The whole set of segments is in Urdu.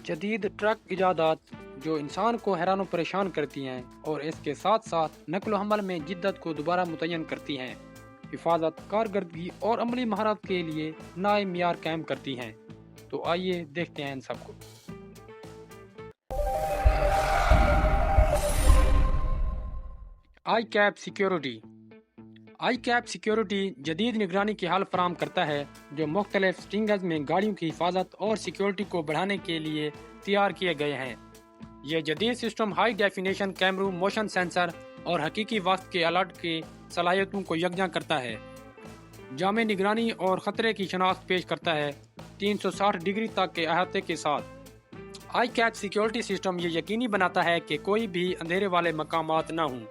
جدید ٹرک ایجادات جو انسان کو حیران و پریشان کرتی ہیں اور اس کے ساتھ ساتھ نقل و حمل میں جدت کو دوبارہ متعین کرتی ہیں، حفاظت، کارکردگی اور عملی مہارت کے لیے نئے معیار قائم کرتی ہیں۔ تو آئیے دیکھتے ہیں ان سب کو۔ آئی کیب سیکیورٹی۔ آئی کیب سیکیورٹی جدید نگرانی کی حل فراہم کرتا ہے جو مختلف سٹنگز میں گاڑیوں کی حفاظت اور سیکیورٹی کو بڑھانے کے لیے تیار کیے گئے ہیں۔ یہ جدید سسٹم ہائی ڈیفینیشن کیمروں، موشن سینسر اور حقیقی وقت کے الرٹ کی صلاحیتوں کو یکجا کرتا ہے۔ جامع نگرانی اور خطرے کی شناخت پیش کرتا ہے 360 ڈگری تک کے احاطے کے ساتھ۔ آئی کیب سیکیورٹی سسٹم یہ یقینی بناتا ہے کہ کوئی بھی اندھیرے والے مقامات نہ ہوں،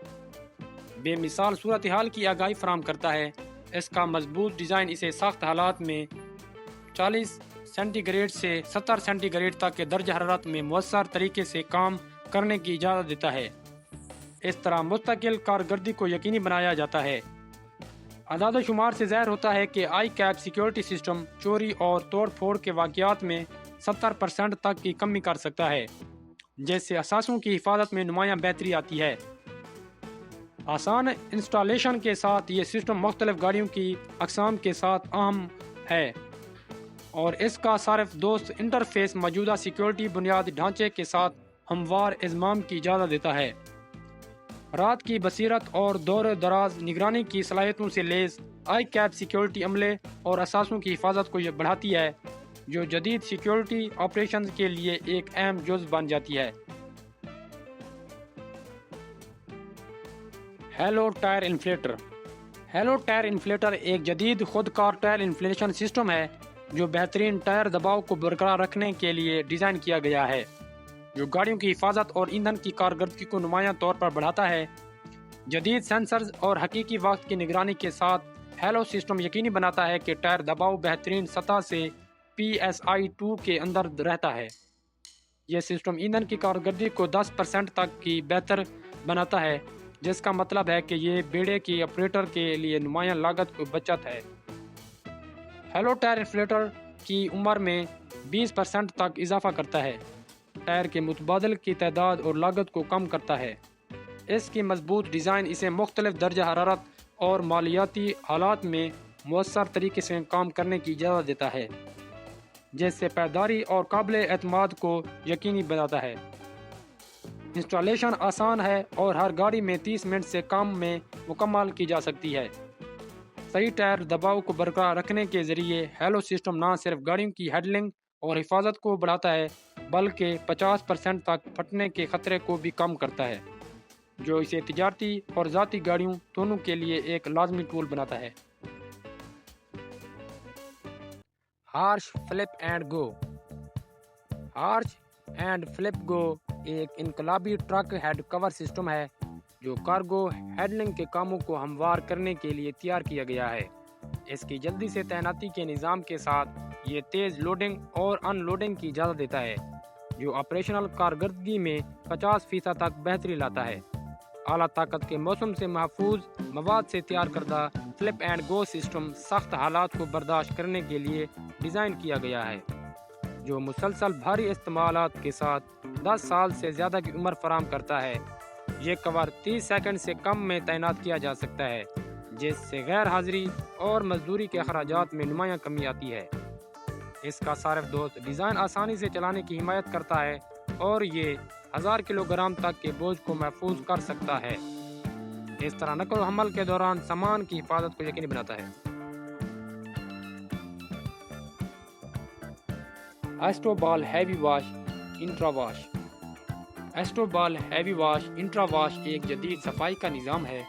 بے مثال صورتحال کی آگاہی فراہم کرتا ہے۔ اس کا مضبوط ڈیزائن اسے سخت حالات میں 40 سینٹی گریڈ سے 70 سینٹی گریڈ تک کے درجہ حرارت میں مؤثر طریقے سے کام کرنے کی اجازت دیتا ہے۔ اس طرح مستقل کارکردگی کو یقینی بنایا جاتا ہے۔ اعداد و شمار سے ظاہر ہوتا ہے کہ آئی کیب سیکیورٹی سسٹم چوری اور توڑ پھوڑ کے واقعات میں 70% تک کی کمی کر سکتا ہے، جس سے اثاثوں کی حفاظت میں نمایاں بہتری آتی ہے۔ آسان انسٹالیشن کے ساتھ یہ سسٹم مختلف گاڑیوں کی اقسام کے ساتھ اہم ہے اور اس کا صارف دوست انٹرفیس موجودہ سیکیورٹی بنیادی ڈھانچے کے ساتھ ہموار انضمام کی اجازت دیتا ہے۔ رات کی بصیرت اور دور دراز نگرانی کی صلاحیتوں سے لیس آئی کیب سیکیورٹی عملے اور اثاثوں کی حفاظت کو بڑھاتی ہے، جو جدید سیکیورٹی آپریشنز کے لیے ایک اہم جزو بن جاتی ہے۔ Hello tyre inflator. Hello tyre inflator ایک جدید خودکار ٹائر انفلیشن سسٹم ہے جو بہترین ٹائر دباؤ کو برقرار رکھنے کے لیے ڈیزائن کیا گیا ہے، جو گاڑیوں کی حفاظت اور ایندھن کی کارکردگی کو نمایاں طور پر بڑھاتا ہے۔ جدید سینسرز اور حقیقی وقت کی نگرانی کے ساتھ ہیلو سسٹم یقینی بناتا ہے کہ ٹائر دباؤ بہترین سطح سے PSI 2 کے اندر رہتا ہے۔ یہ سسٹم ایندھن کی کارکردگی کو 10% تک کی بہتر بناتا ہے، جس کا مطلب ہے کہ یہ بیڑے کی آپریٹر کے لیے نمایاں لاگت کو بچت ہے۔ ہیلو ٹائر انفلیٹر کی عمر میں 20% تک اضافہ کرتا ہے، ٹائر کے متبادل کی تعداد اور لاگت کو کم کرتا ہے۔ اس کی مضبوط ڈیزائن اسے مختلف درجہ حرارت اور مالیاتی حالات میں مؤثر طریقے سے کام کرنے کی اجازت دیتا ہے، جس سے پائیداری اور قابل اعتماد کو یقینی بناتا ہے۔ انسٹالیشن آسان ہے اور ہر گاڑی میں 30 منٹ سے کم میں مکمل کی جا سکتی ہے۔ صحیح ٹائر دباؤ کو برقرار رکھنے کے ذریعے ہیلو سسٹم نہ صرف گاڑیوں کی ہینڈلنگ اور حفاظت کو بڑھاتا ہے بلکہ 50% تک پھٹنے کے خطرے کو بھی کم کرتا ہے، جو اسے تجارتی اور ذاتی گاڑیوں دونوں کے لیے ایک لازمی ٹول بناتا ہے۔ Harsh flip and go. Harsh and flip go ایک انقلابی ٹرک ہیڈ کور سسٹم ہے جو کارگو ہینڈلنگ کے کاموں کو ہموار کرنے کے لیے تیار کیا گیا ہے۔ اس کی جلدی سے تعیناتی کے نظام کے ساتھ یہ تیز لوڈنگ اور ان لوڈنگ کی اجازت دیتا ہے، جو آپریشنل کارکردگی میں 50% تک بہتری لاتا ہے۔ اعلیٰ طاقت کے موسم سے محفوظ مواد سے تیار کردہ فلپ اینڈ گو سسٹم سخت حالات کو برداشت کرنے کے لیے ڈیزائن کیا گیا ہے، جو مسلسل بھاری استعمالات کے ساتھ 10 سال سے زیادہ کی عمر فراہم کرتا ہے۔ یہ کور 30 سیکنڈ سے کم میں تعینات کیا جا سکتا ہے، جس سے غیر حاضری اور مزدوری کے اخراجات میں نمایاں کمی آتی ہے۔ اس کا صارف دوست ڈیزائن آسانی سے چلانے کی حمایت کرتا ہے اور یہ 1000 کلو گرام تک کے بوجھ کو محفوظ کر سکتا ہے۔ اس طرح نقل و حمل کے دوران سامان کی حفاظت کو یقینی بناتا ہے۔ Astroball heavy wash intra wash. Astroball heavy wash intra wash ایک جدید صفائی کا نظام ہے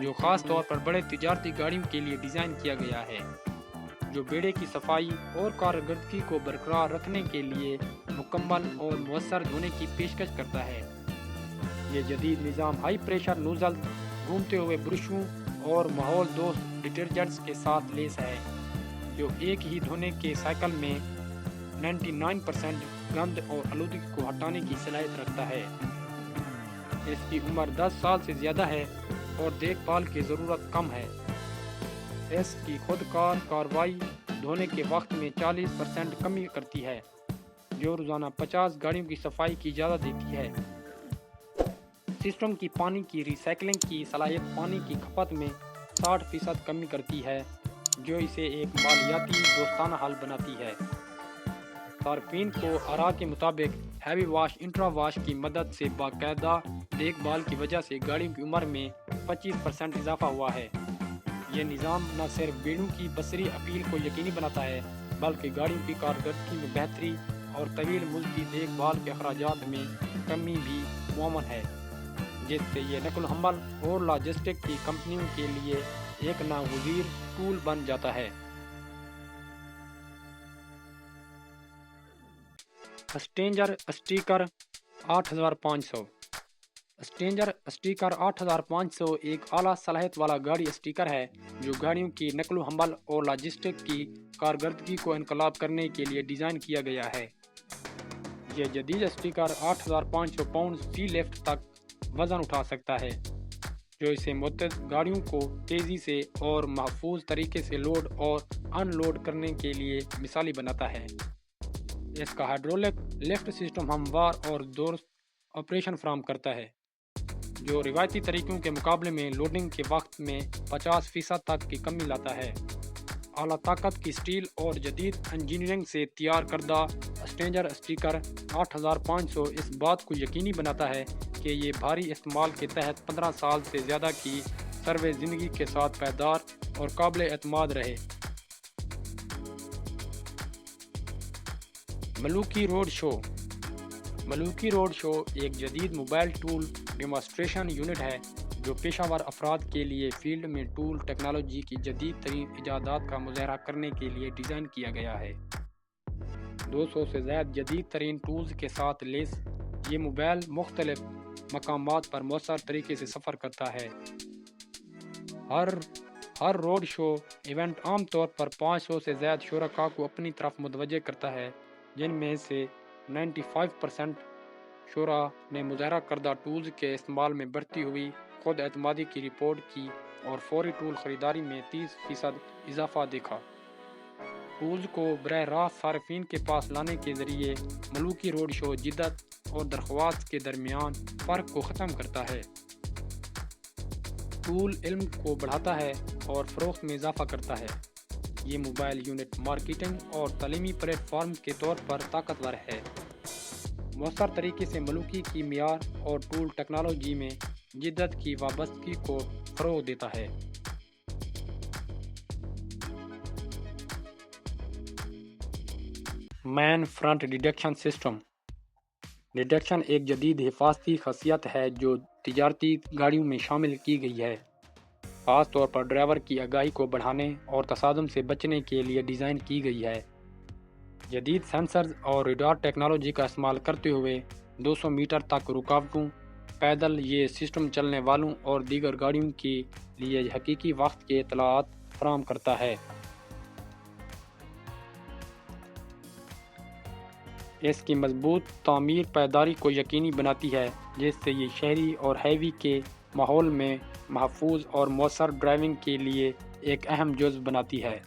جو خاص طور پر بڑے تجارتی گاڑیوں کے لیے ڈیزائن کیا گیا ہے، جو بیڑے کی صفائی اور کارکردگی کو برقرار رکھنے کے لیے مکمل اور مؤثر دھونے کی پیشکش کرتا ہے۔ یہ جدید نظام ہائی پریشر نوزل، گھومتے ہوئے برشوں اور ماحول دوست ڈٹرجنٹس کے ساتھ لیس ہے، جو ایک ہی دھونے کے سائیکل میں 99% گند اور آلودگی کو ہٹانے کی صلاحیت رکھتا ہے۔ اس کی عمر 10 سال سے زیادہ ہے اور دیکھ بھال کی ضرورت کم ہے۔ اس کی خود کار کارروائی دھونے کے وقت میں 40% کمی کرتی ہے، جو روزانہ 50 گاڑیوں کی صفائی کی اجازت دیتی ہے۔ سسٹم کی پانی کی ری سائیکلنگ کی صلاحیت پانی کی کھپت میں 60% کمی کرتی ہے، جو اسے ایک مالیاتی دوستانہ حل بناتی ہے۔ صارفین کو آراء کے مطابق ہیوی واش انٹرا واش کی مدد سے باقاعدہ دیکھ بھال کی وجہ سے گاڑیوں کی عمر میں 25% اضافہ ہوا ہے۔ یہ نظام نہ صرف بیڑوں کی بصری اپیل کو یقینی بناتا ہے بلکہ گاڑیوں کی کارکردگی میں بہتری اور طویل مدتی دیکھ بھال کے اخراجات میں کمی بھی معمول ہے، جس سے یہ نقل و حمل اور لاجسٹک کی کمپنیوں کے لیے ایک ناگزیر ٹول بن جاتا ہے۔ اسٹینجر اسٹیکر 8500۔ اسٹینجر اسٹیکر 8500 ایک اعلیٰ صلاحیت والا گاڑی اسٹیکر ہے جو گاڑیوں کی نقل و حمل اور لاجسٹک کی کارکردگی کو انقلاب کرنے کے لیے ڈیزائن کیا گیا ہے۔ یہ جدید اسٹیکر 8500 پاؤنڈ سی لفٹ تک وزن اٹھا سکتا ہے، جو اسے متعدد گاڑیوں کو تیزی سے اور محفوظ طریقے سے لوڈ اور ان لوڈ کرنے کے لیے مثالی بناتا ہے۔ اس کا ہائیڈرولک لفٹ سسٹم ہموار اور درست آپریشن فراہم کرتا ہے، جو روایتی طریقوں کے مقابلے میں لوڈنگ کے وقت میں 50% تک کی کمی لاتا ہے۔ اعلیٰ طاقت کی سٹیل اور جدید انجینئرنگ سے تیار کردہ اسٹینجر اسٹیکر 8500 اس بات کو یقینی بناتا ہے کہ یہ بھاری استعمال کے تحت 15 سال سے زیادہ کی سروس زندگی کے ساتھ پائیدار اور قابل اعتماد رہے۔ ملوکی روڈ شو۔ ملوکی روڈ شو ایک جدید موبائل ٹول ڈیمانسٹریشن یونٹ ہے جو پیشہ ور افراد کے لیے فیلڈ میں ٹول ٹیکنالوجی کی جدید ترین ایجادات کا مظاہرہ کرنے کے لیے ڈیزائن کیا گیا ہے۔ 200 سے زائد جدید ترین ٹولز کے ساتھ لیس یہ موبائل مختلف مقامات پر مؤثر طریقے سے سفر کرتا ہے۔ ہر روڈ شو ایونٹ عام طور پر 500 سے زائد شرکاء کو اپنی طرف متوجہ کرتا ہے، جن میں سے 95% شرکاء نے مظاہرہ کردہ ٹولز کے استعمال میں بڑھتی ہوئی خود اعتمادی کی رپورٹ کی اور فوری ٹول خریداری میں 30% اضافہ دیکھا۔ ٹولز کو براہ راست صارفین کے پاس لانے کے ذریعے ملوکی روڈ شو جدت اور درخواست کے درمیان فرق کو ختم کرتا ہے۔ ٹول علم کو بڑھاتا ہے اور فروخت میں اضافہ کرتا ہے۔ یہ موبائل یونٹ مارکیٹنگ اور تعلیمی پلیٹ فارم کے طور پر طاقتور ہے، مؤثر طریقے سے ملوکی کی معیار اور ٹول ٹیکنالوجی میں جدت کی وابستگی کو فروغ دیتا ہے۔ مین فرنٹ ڈیٹیکشن سسٹم۔ ڈیٹیکشن ایک جدید حفاظتی خاصیت ہے جو تجارتی گاڑیوں میں شامل کی گئی ہے، خاص طور پر ڈرائیور کی آگاہی کو بڑھانے اور تصادم سے بچنے کے لیے ڈیزائن کی گئی ہے۔ جدید سینسرز اور ریڈار ٹیکنالوجی کا استعمال کرتے ہوئے 200 میٹر تک رکاوٹوں پیدل یہ سسٹم چلنے والوں اور دیگر گاڑیوں کے لیے حقیقی وقت کے اطلاعات فراہم کرتا ہے۔ اس کی مضبوط تعمیر پائیداری کو یقینی بناتی ہے، جس سے یہ شہری اور ہیوی کے ماحول میں محفوظ اور مؤثر ڈرائیونگ کے لیے ایک اہم جزو بناتی ہے۔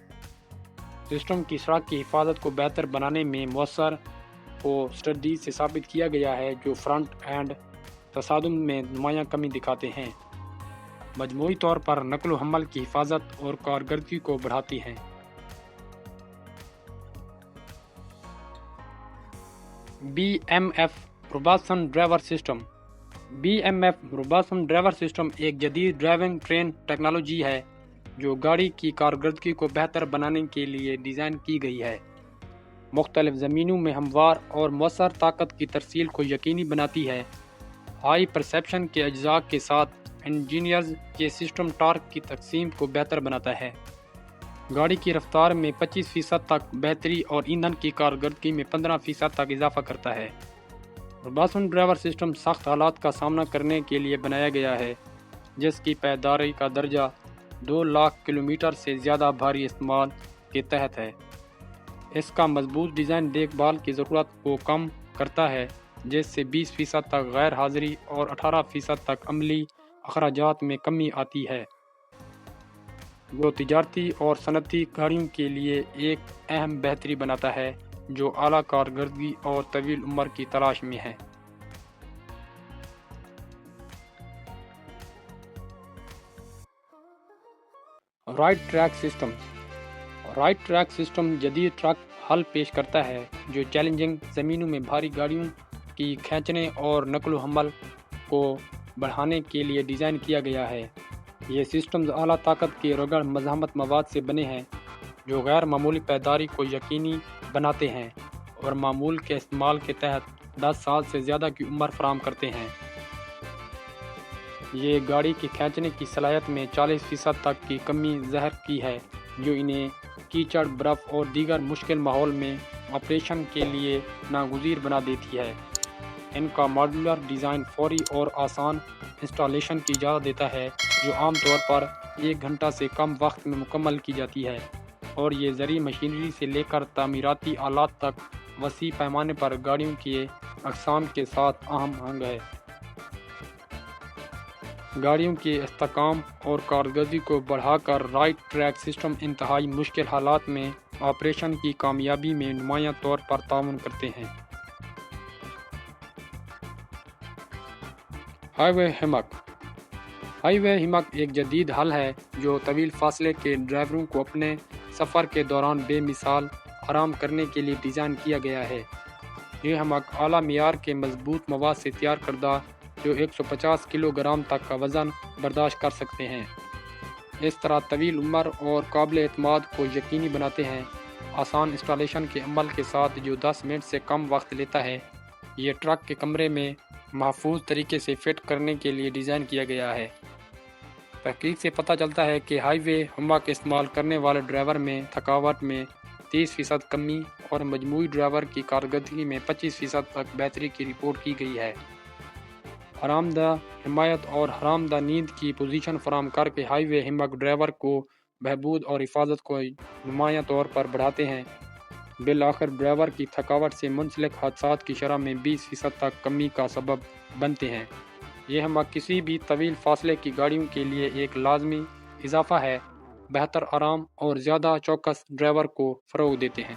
سسٹم کی سڑک کی حفاظت کو بہتر بنانے میں مؤثر کو اسٹڈیز سے ثابت کیا گیا ہے جو فرنٹ اینڈ تصادم میں نمایاں کمی دکھاتے ہیں، مجموعی طور پر نقل و حمل کی حفاظت اور کارکردگی کو بڑھاتی ہیں۔ BMF Robosen driver system. BMF Robosen driver system ایک جدید ڈرائیونگ ٹرین ٹیکنالوجی ہے جو گاڑی کی کارکردگی کو بہتر بنانے کے لیے ڈیزائن کی گئی ہے۔ مختلف زمینوں میں ہموار اور مؤثر طاقت کی ترسیل کو یقینی بناتی ہے۔ ہائی پرسیپشن کے اجزاء کے ساتھ انجینئرز یہ سسٹم ٹارک کی تقسیم کو بہتر بناتا ہے، گاڑی کی رفتار میں 25% تک بہتری اور ایندھن کی کارکردگی میں 15% تک اضافہ کرتا ہے۔ روبوسن ڈرائیور سسٹم سخت حالات کا سامنا کرنے کے لیے بنایا گیا ہے، جس کی پائیداری کا درجہ 2 لاکھ کلومیٹر سے زیادہ بھاری استعمال کے تحت ہے۔ اس کا مضبوط ڈیزائن دیکھ بھال کی ضرورت کو کم کرتا ہے، جس سے 20% تک غیر حاضری اور 18% تک عملی اخراجات میں کمی آتی ہے، جو تجارتی اور صنعتی گاڑیوں کے لیے ایک اہم بہتری بناتا ہے۔ جو اعلیٰ کارکردگی اور طویل عمر کی تلاش میں ہیں۔ Right track system. Right track system جدید ٹرک حل پیش کرتا ہے جو چیلنجنگ زمینوں میں بھاری گاڑیوں کی کھینچنے اور نقل و حمل کو بڑھانے کے لیے ڈیزائن کیا گیا ہے۔ یہ سسٹمز اعلیٰ طاقت کے رگڑ مزاحمت مواد سے بنے ہیں جو غیر معمولی پائیداری کو یقینی بناتے ہیں اور معمول کے استعمال کے تحت 10 سال سے زیادہ کی عمر فراہم کرتے ہیں۔ یہ گاڑی کی کھینچنے کی صلاحیت میں 40% تک کی کمی ظاہر کی ہے، جو انہیں کیچڑ، برف اور دیگر مشکل ماحول میں آپریشن کے لیے ناگزیر بنا دیتی ہے۔ ان کا ماڈیولر ڈیزائن فوری اور آسان انسٹالیشن کی اجازت دیتا ہے، جو عام طور پر 1 گھنٹہ سے کم وقت میں مکمل کی جاتی ہے، اور یہ زرعی مشینری سے لے کر تعمیراتی آلات تک وسیع پیمانے پر گاڑیوں کی اقسام کے ساتھ اہم آہنگ ہے۔ گاڑیوں کے استحکام اور کارکردگی کو بڑھا کر رائٹ ٹریک سسٹم انتہائی مشکل حالات میں آپریشن کی کامیابی میں نمایاں طور پر تعاون کرتے ہیں۔ ہائی وے ہمت۔ ہائی وے ہمت ایک جدید حل ہے جو طویل فاصلے کے ڈرائیوروں کو اپنے سفر کے دوران بے مثال آرام کرنے کے لیے ڈیزائن کیا گیا ہے۔ یہ ہمت اعلیٰ معیار کے مضبوط مواد سے تیار کردہ جو 150 کلو گرام تک کا وزن برداشت کر سکتے ہیں، اس طرح طویل عمر اور قابل اعتماد کو یقینی بناتے ہیں۔ آسان انسٹالیشن کے عمل کے ساتھ جو 10 منٹ سے کم وقت لیتا ہے، یہ ٹرک کے کمرے میں محفوظ طریقے سے فٹ کرنے کے لیے ڈیزائن کیا گیا ہے۔ تحقیق سے پتہ چلتا ہے کہ ہائی وے ہمت استعمال کرنے والے ڈرائیور میں تھکاوٹ میں 30% کمی اور مجموعی ڈرائیور کی کارکردگی میں 25% تک بہتری کی رپورٹ کی گئی ہے۔ آرام دہ حمایت اور آرام دہ نیند کی پوزیشن فراہم کر کے ہائی وے ہمت ڈرائیور کو بہبود اور حفاظت کو نمایاں طور پر بڑھاتے ہیں۔ بالآخر ڈرائیور کی تھکاوٹ سے منسلک حادثات کی شرح میں 20% تک کمی کا سبب بنتے ہیں۔ یہ ہمت کسی بھی طویل فاصلے کی گاڑیوں کے لیے ایک لازمی اضافہ ہے، بہتر آرام اور زیادہ چوکس ڈرائیور کو فروغ دیتے ہیں۔